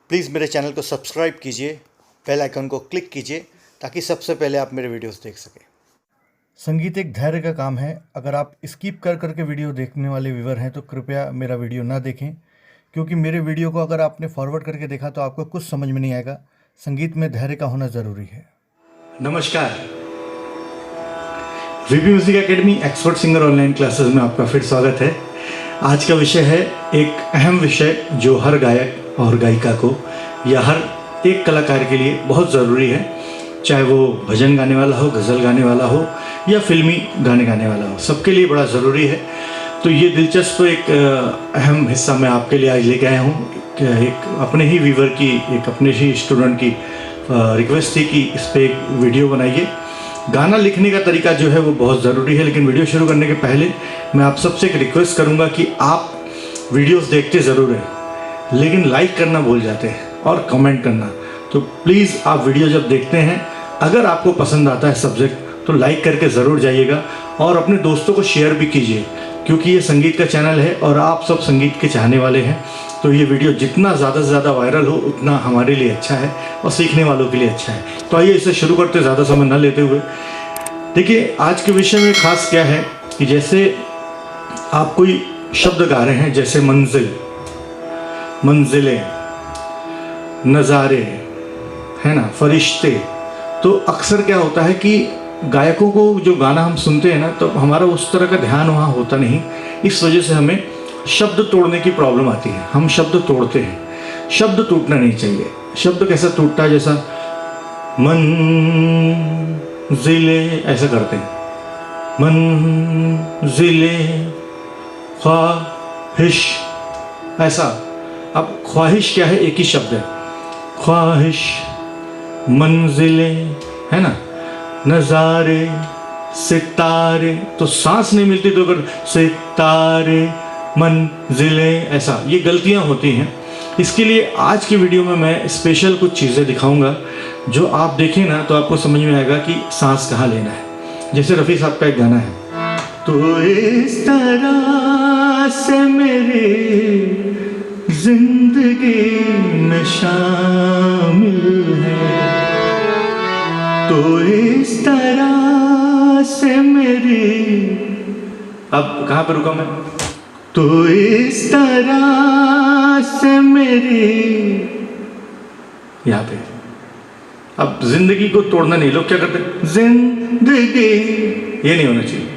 Please मेरे channel को subscribe कीजिए, बेल आइकन को क्लिक कीजिए ताकि सबसे पहले आप मेरे वीडियोस देख सकें। संगीत एक धैर्य का काम है। अगर आप स्किप कर करके वीडियो देखने वाले व्यूअर हैं तो कृपया मेरा वीडियो ना देखें, क्योंकि मेरे वीडियो को अगर आपने फॉरवर्ड करके देखा तो आपको कुछ समझ में नहीं आएगा। संगीत में धैर्य का होना ज़रूरी है। नमस्कार, VP music academy expert singer online classes में आपका फिर स्वागत है। आज का विषय है एक अहम विषय जो हर गायक और गायिका को या हर एक कलाकार के लिए बहुत ज़रूरी है, चाहे वो भजन गाने वाला हो, गज़ल गाने वाला हो या फिल्मी गाने गाने वाला हो, सबके लिए बड़ा ज़रूरी है। तो ये दिलचस्प एक अहम हिस्सा मैं आपके लिए आज लेके आया हूँ। एक अपने ही व्यूवर की, एक अपने ही स्टूडेंट की रिक्वेस्ट थी कि इस पर एक वीडियो बनाइए। गाना लिखने का तरीका जो है वो बहुत ज़रूरी है, लेकिन वीडियो शुरू करने के पहले मैं आप सबसे एक रिक्वेस्ट करूँगा कि आप वीडियोस देखते ज़रूर हैं, लेकिन लाइक करना भूल जाते हैं और कमेंट करना। तो प्लीज़ आप वीडियो जब देखते हैं, अगर आपको पसंद आता है सब्जेक्ट तो लाइक करके ज़रूर जाइएगा और अपने दोस्तों को शेयर भी कीजिए, क्योंकि ये संगीत का चैनल है और आप सब संगीत के चाहने वाले हैं। तो ये वीडियो जितना ज़्यादा से ज़्यादा वायरल हो उतना हमारे लिए अच्छा है और सीखने वालों के लिए अच्छा है। तो आइए इसे शुरू करते, ज़्यादा समय न लेते हुए। देखिए, आज के विषय में ख़ास क्या है कि जैसे आप कोई शब्द गा रहे हैं, जैसे मंजिल, मंजिलें, नज़ारे, है ना, फरिश्ते, तो अक्सर क्या होता है कि गायकों को जो गाना हम सुनते हैं ना, तो हमारा उस तरह का ध्यान वहाँ होता नहीं। इस वजह से हमें शब्द तोड़ने की प्रॉब्लम आती है। हम शब्द तोड़ते हैं, शब्द टूटना नहीं चाहिए। शब्द कैसा टूटता है, जैसा मंजिले ऐसा करते हैं, मंजिले ख्वाहिश ऐसा। अब ख्वाहिश क्या है, एक ही शब्द है, ख्वाहिश, मंजिले, है ना, नज़ारे, सितारे, तो सांस नहीं मिलती तो अगर सितारे, मंजिले, ऐसा, ये गलतियां होती हैं। इसके लिए आज की वीडियो में मैं स्पेशल कुछ चीज़ें दिखाऊंगा जो आप देखें ना तो आपको समझ में आएगा कि सांस कहाँ लेना है। जैसे रफ़ी साहब का एक गाना है, तो इस तरह से मेरी जिंदगी में शामिल है, तो इस तरह से मेरी, अब कहाँ पे रुका मैं, तो इस तरह से मेरी, यहाँ पे। अब जिंदगी को तोड़ना नहीं, लोग क्या करते हैं, जिंदगी, ये नहीं होना चाहिए।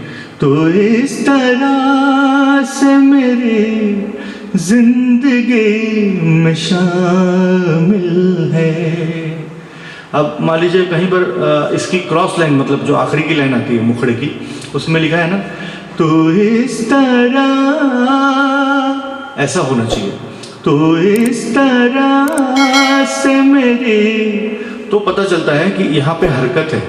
तो इस तरह से मेरी जिंदगी में शामिल है। अब मान लीजिए कहीं पर इसकी क्रॉस लाइन, मतलब जो आखिरी की लाइन आती है मुखड़े की, उसमें लिखा है ना, तो इस तरह, ऐसा होना चाहिए, तो इस तरह से मेरी, तो पता चलता है कि यहाँ पे हरकत है।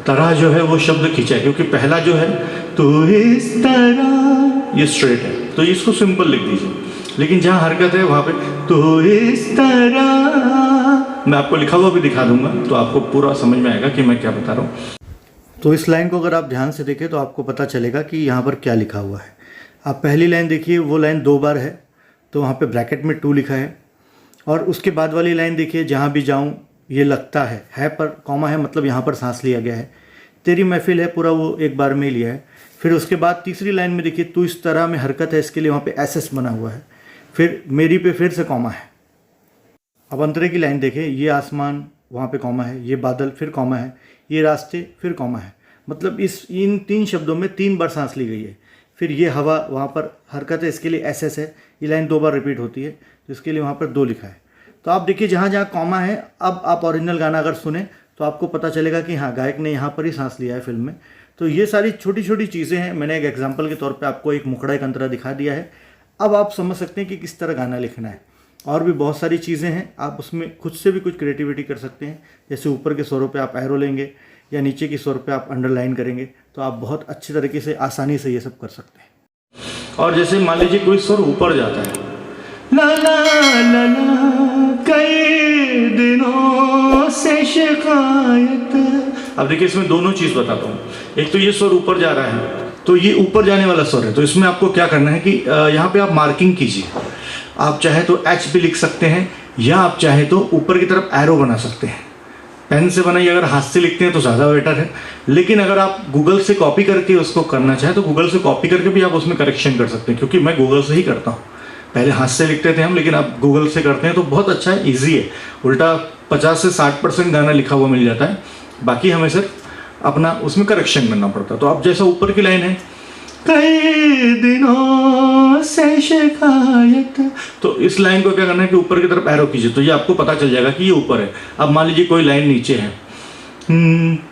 तरह जो है वो शब्द खींचा है, क्योंकि पहला जो है तो इस तरह, ये स्ट्रेट है, तो इसको सिंपल लिख दीजिए। लेकिन जहाँ हरकत है वहाँ पे तो इस तरह, मैं आपको लिखा हुआ भी दिखा दूंगा तो आपको पूरा समझ में आएगा कि मैं क्या बता रहा हूँ। तो इस लाइन को अगर आप ध्यान से देखें तो आपको पता चलेगा कि यहाँ पर क्या लिखा हुआ है। आप पहली लाइन देखिए, वो लाइन 2 बार है तो वहाँ पे ब्रैकेट में 2 लिखा है, और उसके बाद वाली लाइन देखिए, जहाँ भी जाऊँ ये लगता है पर कॉमा है, मतलब यहाँ पर सांस लिया गया है। तेरी महफिल है, पूरा वो एक बार में लिया है। फिर उसके बाद तीसरी लाइन में देखिए, तू इस तरह में हरकत है, इसके लिए वहाँ पे एस बना हुआ है। फिर मेरी पे फिर से कॉमा है। अब अंतरे की लाइन देखें, ये आसमान, वहाँ पे कॉमा है, ये बादल, फिर कॉमा है, ये रास्ते, फिर कॉमा है। मतलब इन 3 शब्दों में 3 बार सांस ली गई है। फिर ये हवा, वहाँ पर हरकत है, इसके लिए एस है। ये लाइन 2 बार रिपीट होती है, जिसके लिए वहाँ पर 2 लिखा है। तो आप देखिए, जहाँ जहाँ कॉमा है, अब आप ओरिजिनल गाना अगर सुने तो आपको पता चलेगा कि हाँ, गायक ने यहाँ पर ही सांस लिया है फिल्म में। तो ये सारी छोटी छोटी चीज़ें हैं। मैंने एक एग्जाम्पल के तौर पे आपको एक मुखड़ा, एक अंतरा दिखा दिया है। अब आप समझ सकते हैं कि किस तरह गाना लिखना है। और भी बहुत सारी चीज़ें हैं, आप उसमें खुद से भी कुछ क्रिएटिविटी कर सकते हैं। जैसे ऊपर के स्वरों पे आप एरो लेंगे या नीचे के स्वर पे आप अंडरलाइन करेंगे, तो आप बहुत अच्छी तरीके से, आसानी से ये सब कर सकते हैं। और जैसे मान लीजिए कोई स्वर ऊपर जाता है, ला ला ला ला, कई दिनों से शिकायत। अब देखिए, इसमें दोनों चीज़ बताता हूँ। एक तो ये स्वर ऊपर जा रहा है, तो ये ऊपर जाने वाला स्वर है। तो इसमें आपको क्या करना है कि यहाँ पे आप मार्किंग कीजिए। आप चाहे तो एच भी लिख सकते हैं, या आप चाहे तो ऊपर की तरफ एरो बना सकते हैं। पेन से बनाइए, अगर हाथ से लिखते हैं तो ज़्यादा बेटर है, लेकिन अगर आप गूगल से कॉपी करके उसको करना चाहें तो गूगल से कॉपी करके भी आप उसमें करेक्शन कर सकते हैं, क्योंकि मैं गूगल से ही करता हूँ। पहले हाथ से लिखते थे हम, लेकिन आप गूगल से करते हैं तो बहुत अच्छा है, ईजी है। उल्टा 50 से 60% गाना लिखा हुआ मिल जाता है, बाकी हमें सिर्फ अपना उसमें करेक्शन करना पड़ता है। तो आप जैसा ऊपर की लाइन है, कई दिनों से शिकायत, तो इस लाइन को क्या करना है कि ऊपर की तरफ एरो कीजिए, तो ये आपको पता चल जाएगा कि ये ऊपर है। अब मान लीजिए कोई लाइन नीचे है,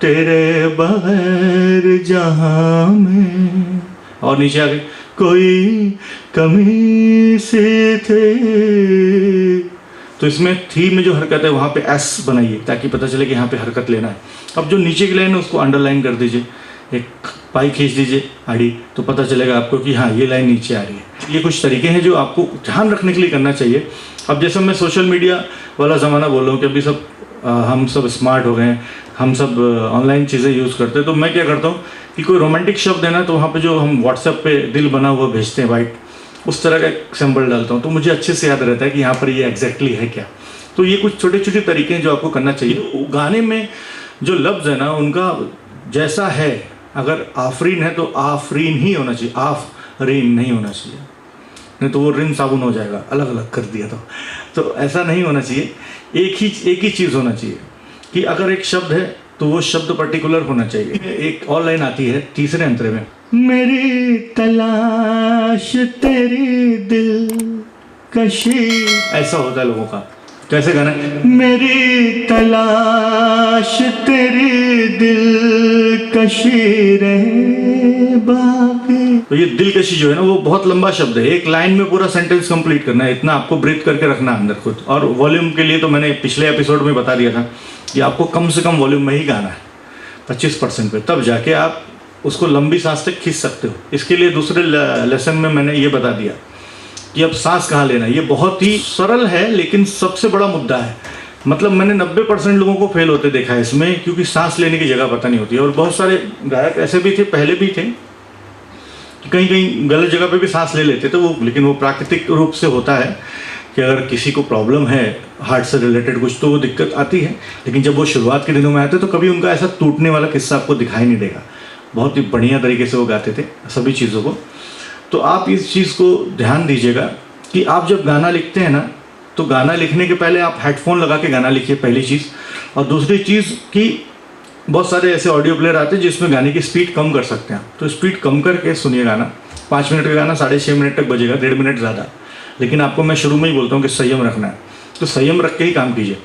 तेरे बगैर जहां में, और नीचे आ गए, कोई कमी से थे, तो इसमें थी में जो हरकत है वहाँ पे एस बनाइए ताकि पता चले कि यहाँ पे हरकत लेना है। अब जो नीचे की लाइन है उसको अंडरलाइन कर दीजिए, एक पाई खींच दीजिए आड़ी, तो पता चलेगा आपको कि हाँ ये लाइन नीचे आ रही है। ये कुछ तरीके हैं जो आपको ध्यान रखने के लिए करना चाहिए। अब जैसे मैं सोशल मीडिया वाला ज़माना बोल रहा हूँ कि अभी सब हम सब स्मार्ट हो गए हैं, हम सब ऑनलाइन चीज़ें यूज़ करते हैं, तो मैं क्या करता हूँ कि कोई रोमांटिक शब्द है ना, तो वहाँ पे जो हम व्हाट्सएप पे दिल बना हुआ भेजते हैं वाइट, उस तरह का एक सिंबल डालता हूँ, तो मुझे अच्छे से याद रहता है कि यहाँ पर ये एग्जैक्टली है क्या। तो ये कुछ छोटे छोटे तरीके हैं जो आपको करना चाहिए। गाने में जो लफ्ज़ है ना उनका जैसा है, अगर आफरीन है तो आफरीन ही होना चाहिए, आफरीन नहीं होना चाहिए, नहीं तो वो रिन साबुन हो जाएगा, अलग अलग कर दिया तो ऐसा नहीं होना चाहिए। एक ही चीज़ होना चाहिए कि अगर एक शब्द है तो वो शब्द पर्टिकुलर होना चाहिए। एक और लाइन आती है तीसरे अंतरे में, मेरी तलाश तेरी दिल कशी, ऐसा होता है लोगों का। कैसे गाना है, मेरी तलाश तेरी दिल कशी रहे बाकी। तो ये दिलकशी जो है ना वो बहुत लंबा शब्द है, एक लाइन में पूरा सेंटेंस कंप्लीट करना है, इतना आपको ब्रीथ करके रखना अंदर खुद। और वॉल्यूम के लिए तो मैंने पिछले एपिसोड में बता दिया था कि आपको कम से कम वॉल्यूम में ही गाना है, 25% पे, तब जाके आप उसको लंबी सांस तक खींच सकते हो। इसके लिए दूसरे लेसन में मैंने ये बता दिया कि अब सांस कहाँ लेना है। ये बहुत ही सरल है लेकिन सबसे बड़ा मुद्दा है। मतलब मैंने 90% लोगों को फेल होते देखा है इसमें, क्योंकि सांस लेने की जगह पता नहीं होती है। और बहुत सारे गायक ऐसे भी थे, पहले भी थे, कहीं कहीं गलत जगह पे भी सांस ले लेते थे वो, लेकिन वो प्राकृतिक रूप से होता है कि अगर किसी को प्रॉब्लम है हार्ट से रिलेटेड कुछ तो वो दिक्कत आती है। लेकिन जब वो शुरुआत के दिनों में आते तो कभी उनका ऐसा टूटने वाला किस्सा आपको दिखाई नहीं देगा। बहुत ही बढ़िया तरीके से वो गाते थे सभी चीज़ों को। तो आप इस चीज़ को ध्यान दीजिएगा कि आप जब गाना लिखते हैं ना, तो गाना लिखने के पहले आप हेडफोन लगा के गाना लिखिए, पहली चीज़। और दूसरी चीज़ कि बहुत सारे ऐसे ऑडियो प्लेयर आते हैं जिसमें गाने की स्पीड कम कर सकते हैं, तो स्पीड कम करके सुनिए गाना। 5 मिनट का गाना 6.5 मिनट तक बजेगा, 1.5 मिनट ज़्यादा। लेकिन आपको मैं शुरू में ही बोलता हूँ कि संयम रखना है, तो संयम रख के ही काम कीजिए।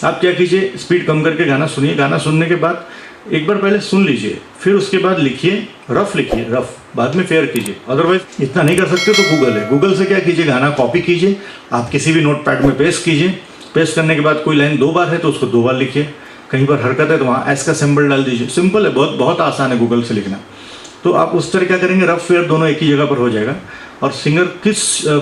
आप क्या कीजिए, स्पीड कम करके गाना सुनिए। गाना सुनने के बाद एक बार पहले सुन लीजिए, फिर उसके बाद लिखिए, रफ लिखिए, रफ, बाद में फेयर कीजिए। अदरवाइज इतना नहीं कर सकते तो गूगल है, गूगल से क्या कीजिए, गाना कॉपी कीजिए, आप किसी भी नोट पैड में पेस्ट कीजिए। पेस्ट करने के बाद कोई लाइन 2 बार है तो उसको 2 बार लिखिए, कहीं पर हरकत है तो वहाँ एस का सिंबल डाल दीजिए। सिंपल है, बहुत बहुत आसान है गूगल से लिखना। तो आप उस तरह क्या करेंगे, रफ फेयर दोनों एक ही जगह पर हो जाएगा। और सिंगर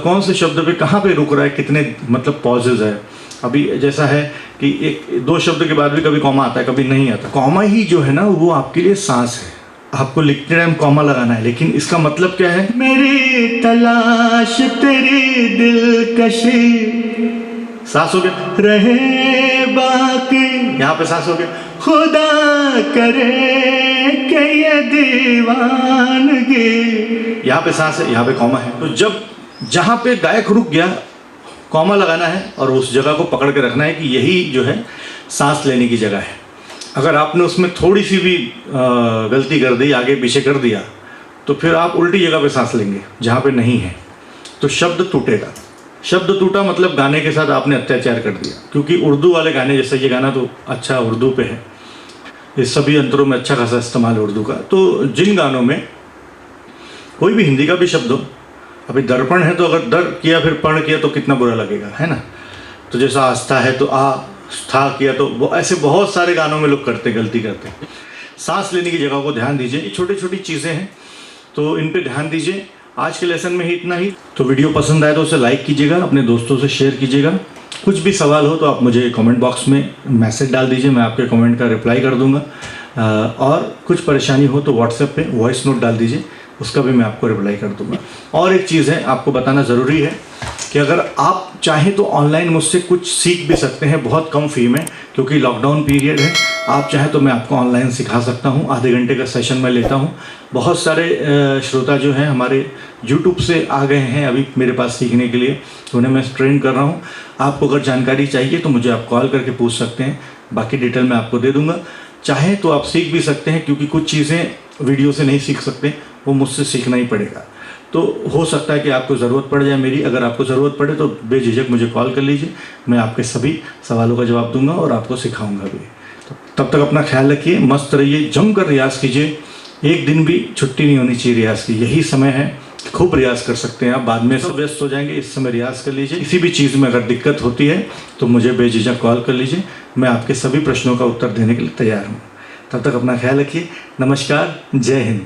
कौन से शब्द पे कहाँ पे रुक रहा है, कितने मतलब पॉजेज है। अभी जैसा है कि 1-2 शब्द के बाद भी कभी कॉमा आता है, कभी नहीं आता। कॉमा ही जो है ना वो आपके लिए सांस है, आपको लिखते टाइम कॉमा लगाना है। लेकिन इसका मतलब क्या है, मेरी तलाश तेरी दिलकशी, सांस हो गया, रहे बाकी, यहाँ पे सांस हो गया, खुदा करे कि ये दीवानगी, यहाँ पे सांस है, यहाँ पे कॉमा है। तो जब जहाँ पे गायक रुक गया कॉमा लगाना है और उस जगह को पकड़ के रखना है कि यही जो है सांस लेने की जगह है। अगर आपने उसमें थोड़ी सी भी गलती कर दी, आगे पीछे कर दिया, तो फिर आप उल्टी जगह पे सांस लेंगे जहाँ पे नहीं है, तो शब्द टूटेगा। शब्द टूटा मतलब गाने के साथ आपने अत्याचार कर दिया। क्योंकि उर्दू वाले गाने, जैसे ये गाना तो अच्छा उर्दू पे है, इस सभी अंतरों में अच्छा खासा इस्तेमाल है उर्दू का। तो जिन गानों में कोई भी हिंदी का भी शब्द हो, अभी दर्पण है तो अगर दर किया फिर पढ़ किया तो कितना बुरा लगेगा, है ना। तो जैसा आस्था है तो आस्था किया, तो वो ऐसे बहुत सारे गानों में लोग गलती करते हैं। सांस लेने की जगह को ध्यान दीजिए। ये छोटी छोटी चीज़ें हैं तो इन पे ध्यान दीजिए। आज के लेसन में ही इतना ही। तो वीडियो पसंद आए तो उसे लाइक कीजिएगा, अपने दोस्तों से शेयर कीजिएगा। कुछ भी सवाल हो तो आप मुझे कमेंट बॉक्स में मैसेज डाल दीजिए, मैं आपके कमेंट का रिप्लाई कर दूंगा। और कुछ परेशानी हो तो व्हाट्सएप पे वॉइस नोट डाल दीजिए, उसका भी मैं आपको रिप्लाई कर दूंगा। और एक चीज़ है आपको बताना ज़रूरी है कि अगर आप चाहें तो ऑनलाइन मुझसे कुछ सीख भी सकते हैं बहुत कम फ़ी में, क्योंकि लॉकडाउन पीरियड है। आप चाहें तो मैं आपको ऑनलाइन सिखा सकता हूं, आधे घंटे का सेशन मैं लेता हूं। बहुत सारे श्रोता जो हैं हमारे यूट्यूब से आ गए हैं अभी मेरे पास सीखने के लिए, तो उन्हें मैं ट्रेन कर रहा हूं। आपको अगर जानकारी चाहिए तो मुझे आप कॉल करके पूछ सकते हैं, बाकी डिटेल मैं आपको दे दूंगा। चाहे तो आप सीख भी सकते हैं, क्योंकि कुछ चीज़ें वीडियो से नहीं सीख सकते, वो मुझसे सीखना ही पड़ेगा। तो हो सकता है कि आपको ज़रूरत पड़ जाए मेरी। अगर आपको ज़रूरत पड़े तो बेझिझक मुझे कॉल कर लीजिए, मैं आपके सभी सवालों का जवाब दूंगा और आपको सिखाऊंगा भी। तब तक अपना ख्याल रखिए, मस्त रहिए, जमकर रियाज़ कीजिए। एक दिन भी छुट्टी नहीं होनी चाहिए रियाज़ की। यही समय है, खूब रियाज़ कर सकते हैं आप। बाद में सब व्यस्त हो जाएंगे, इस समय रियाज़ कर लीजिए। किसी भी चीज़ में अगर दिक्कत होती है तो मुझे बेझिझक कॉल कर लीजिए, मैं आपके सभी प्रश्नों का उत्तर देने के लिए तैयार हूँ। तब तक अपना ख्याल रखिए। नमस्कार, जय हिंद।